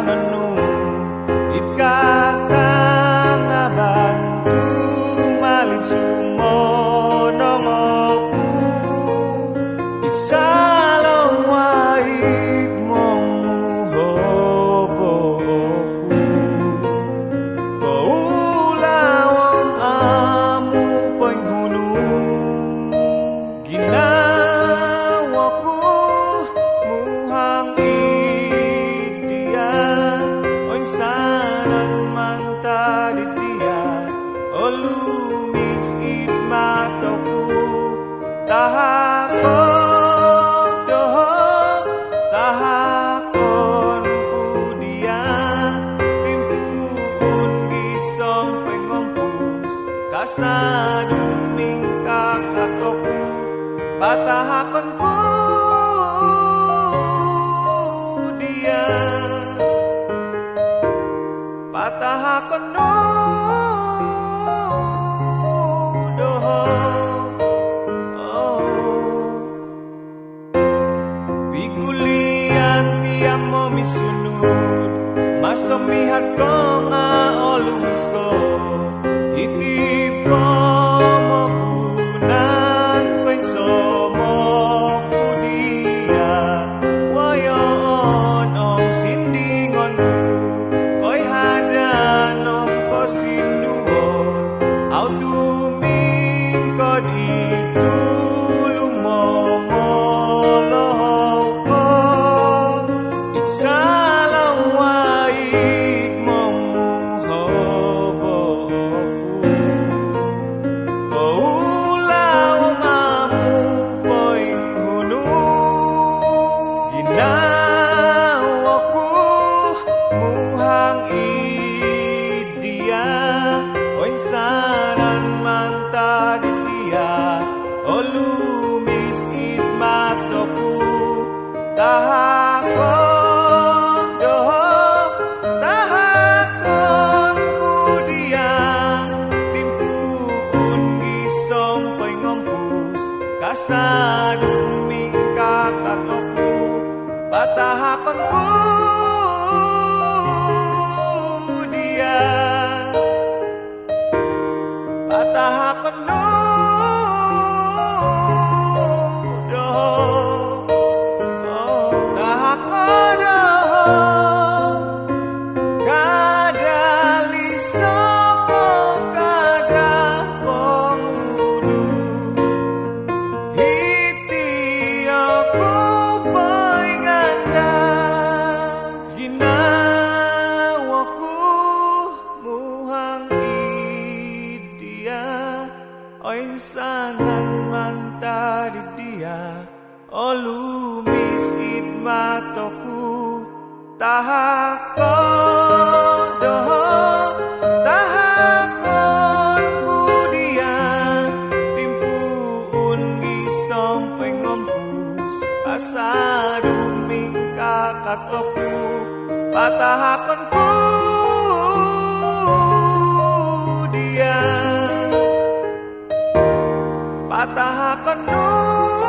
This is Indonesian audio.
nenu itkata ngabantu malin sumono ngoku isalong waik momu hoboku kaulawang amu poing hunu ginawaku muhang idia oin sanan manta di dia olumis it matoku tahakon doho tahakonku dia timpuun gisong pengompus kasadun mingkakatoku patahakonku dia patahakonku doho pigulian tiap mo misunod masomihat ko nga olumisko itipo mo punan pensomo kudia wayon om sindingonku koy hadan om ko sinduon au tuming kod itu lumomo salam waik momu hoboku kaulau mamu poing hunu ginawaku muhang idia oin sanan manta di dia olumis it matoku tahakon kasadun mingkakatoku patahakonku dia patahakonku doho tahakodoho kadali soko kada pengudu oin sanan manta di dia olumis it matoku tahakodoho tahakonku dia timpuun gisong pengompus asadun mingkakatoku patahakonku dia patahakonku